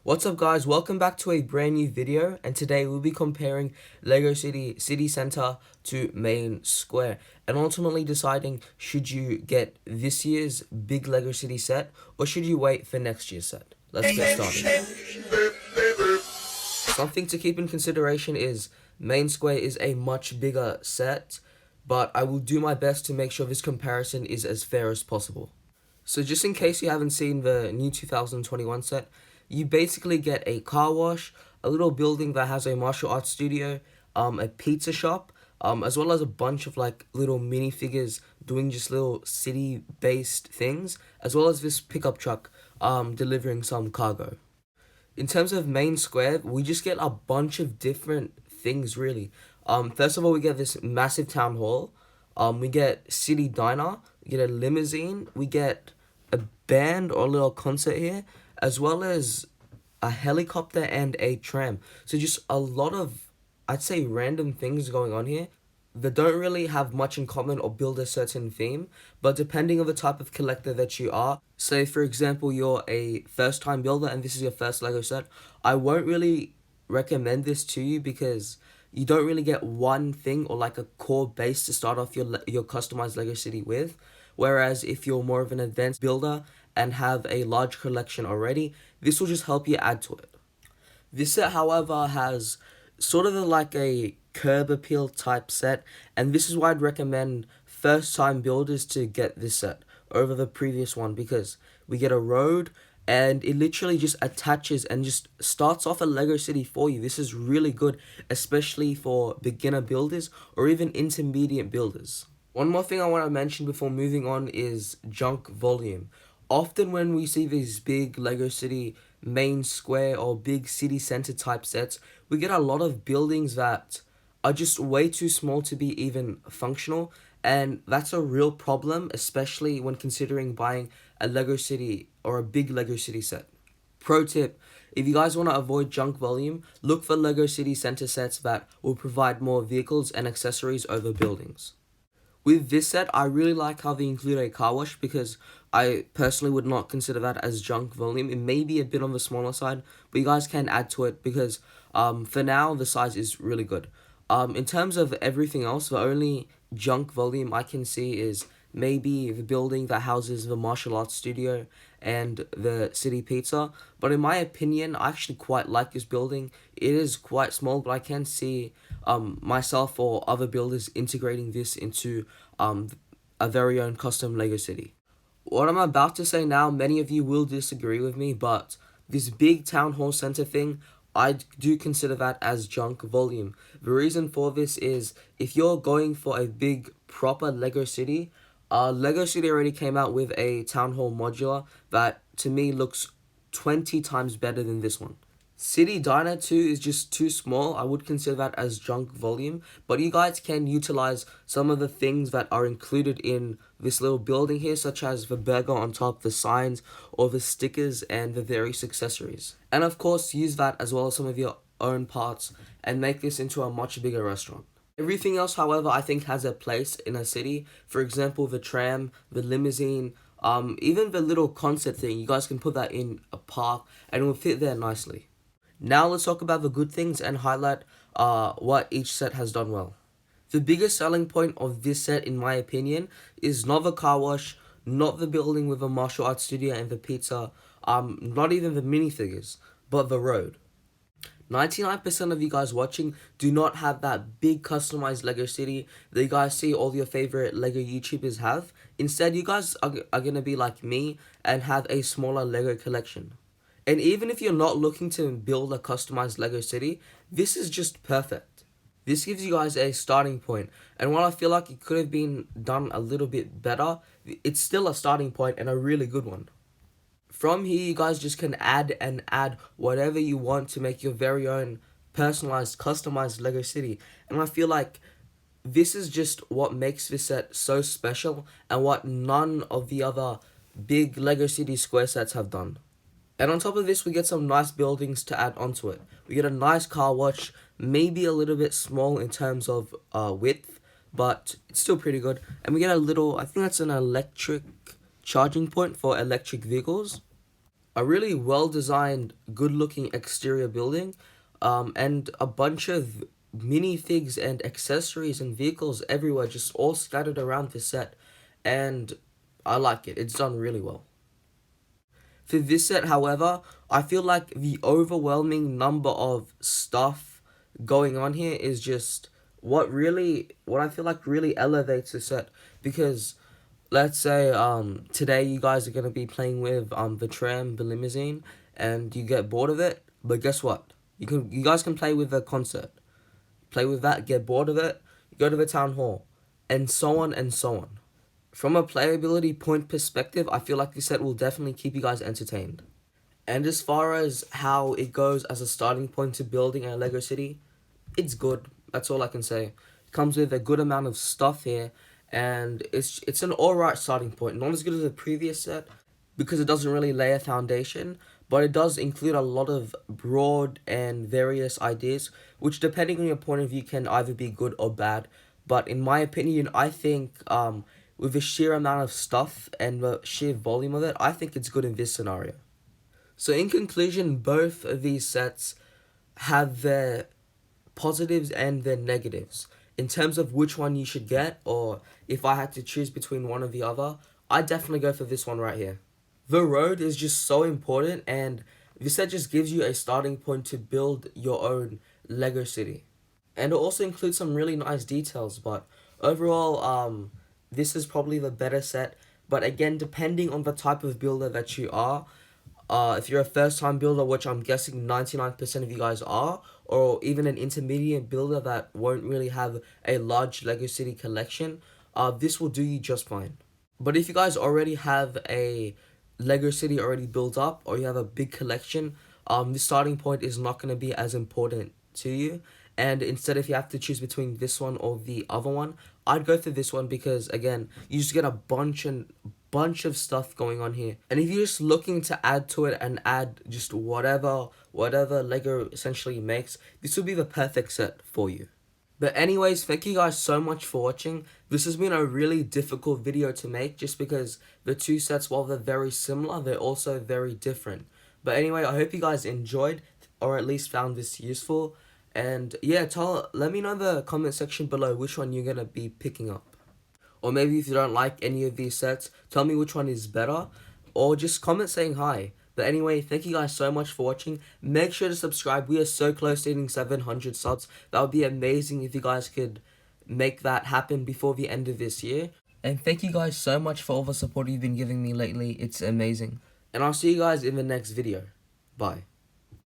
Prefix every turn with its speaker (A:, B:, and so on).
A: What's up guys, welcome back to a brand new video, and today we'll be comparing LEGO City Center to Main Square and ultimately deciding should you get this year's big LEGO City set or should you wait for next year's set. Let's get started. Something to keep in consideration is Main Square is a much bigger set, but I will do my best to make sure this comparison is as fair as possible. So just in case you haven't seen the new 2021 set, you basically get a car wash, a little building that has a martial arts studio, a pizza shop, as well as a bunch of like little minifigures doing just little city-based things, as well as this pickup truck delivering some cargo. In terms of Main Square, we just get a bunch of different things really. First of all, we get this massive town hall. We get City Diner, we get a limousine, we get a band or a little concert here, as well as a helicopter and a tram. So just a lot of, I'd say, random things going on here that don't really have much in common or build a certain theme, but depending on the type of collector that you are, say for example you're a first time builder and this is your first LEGO set, I won't really recommend this to you because you don't really get one thing or like a core base to start off your customized LEGO City with. Whereas if you're more of an advanced builder and have a large collection already, this will just help you add to it. This set, however, has sort of like a curb appeal type set, and this is why I'd recommend first time builders to get this set over the previous one, because we get a road and it literally just attaches and just starts off a LEGO City for you. This is really good, especially for beginner builders or even intermediate builders. One more thing I want to mention before moving on is junk volume. Often when we see these big LEGO City Main Square or big city center type sets, we get a lot of buildings that are just way too small to be even functional, and that's a real problem, especially when considering buying a LEGO City or a big LEGO City set. Pro tip, if you guys want to avoid junk volume, look for LEGO City Center sets that will provide more vehicles and accessories over buildings. With this set, I really like how they include a car wash because I personally would not consider that as junk volume. It may be a bit on the smaller side, but you guys can add to it because for now, the size is really good. In terms of everything else, the only junk volume I can see is maybe the building that houses the martial arts studio and the city pizza. But in my opinion, I actually quite like this building. It is quite small, but I can see myself or other builders integrating this into a very own custom LEGO City. What I'm about to say now, many of you will disagree with me, but this big town hall center thing, I do consider that as junk volume. The reason for this is if you're going for a big proper LEGO City, LEGO City already came out with a town hall modular that to me looks 20 times better than this one. City Diner 2 is just too small. I would consider that as junk volume, but you guys can utilize some of the things that are included in this little building here, such as the burger on top, the signs, or the stickers and the various accessories. And of course, use that as well as some of your own parts and make this into a much bigger restaurant. Everything else, however, I think has a place in a city. For example, the tram, the limousine, even the little concert thing, you guys can put that in a park and it will fit there nicely. Now let's talk about the good things and highlight what each set has done well. The biggest selling point of this set, in my opinion, is not the car wash, not the building with a martial arts studio and the pizza, not even the minifigures, but the road. 99% of you guys watching do not have that big customized LEGO City that you guys see all your favorite LEGO YouTubers have. Instead, you guys are going to be like me and have a smaller LEGO collection. And even if you're not looking to build a customized LEGO City, this is just perfect. This gives you guys a starting point, and while I feel like it could have been done a little bit better, it's still a starting point and a really good one. From here, you guys just can add and add whatever you want to make your very own personalized, customized LEGO City. And I feel like this is just what makes this set so special and what none of the other big LEGO City Square sets have done. And on top of this, we get some nice buildings to add onto it. We get a nice car wash, maybe a little bit small in terms of width, but it's still pretty good. And we get a little, I think that's an electric charging point for electric vehicles. a really well designed, good looking exterior building, and a bunch of minifigs and accessories and vehicles everywhere, just all scattered around the set. And I like it. It's done really well. For this set, however, I feel like the overwhelming number of stuff going on here is just what I feel like really elevates the set. Because let's say today you guys are gonna be playing with the tram, the limousine, and you get bored of it. But guess what? You guys can play with the concert, play with that, get bored of it, go to the town hall, and so on and so on. From a playability point perspective, I feel like this set will definitely keep you guys entertained. And as far as how it goes as a starting point to building a Lego city, it's good. That's all I can say. It comes with a good amount of stuff here, and it's an alright starting point. Not as good as the previous set, because it doesn't really lay a foundation, but it does include a lot of broad and various ideas, which depending on your point of view can either be good or bad. But in my opinion, I think with the sheer amount of stuff and the sheer volume of it, I think it's good in this scenario. So in conclusion, both of these sets have their positives and their negatives. In terms of which one you should get, or if I had to choose between one or the other, I'd definitely go for this one right here. The road is just so important, and this set just gives you a starting point to build your own Lego city. And it also includes some really nice details, but overall, this is probably the better set. But again, depending on the type of builder that you are, if you're a first time builder, which I'm guessing 99% of you guys are, or even an intermediate builder that won't really have a large Lego City collection, this will do you just fine. But if you guys already have a Lego City already built up, or you have a big collection, this starting point is not going to be as important to you. And instead, if you have to choose between this one or the other one, I'd go for this one because, again, you just get a bunch of stuff going on here. And if you're just looking to add to it and add just whatever Lego essentially makes, this would be the perfect set for you. But anyways, thank you guys so much for watching. This has been a really difficult video to make just because the two sets, while they're very similar, they're also very different. But anyway, I hope you guys enjoyed or at least found this useful. And yeah, let me know in the comment section below which one you're going to be picking up. Or maybe if you don't like any of these sets, tell me which one is better. Or just comment saying hi. But anyway, thank you guys so much for watching. Make sure to subscribe. We are so close to hitting 700 subs. That would be amazing if you guys could make that happen before the end of this year. And thank you guys so much for all the support you've been giving me lately. It's amazing. And I'll see you guys in the next video. Bye.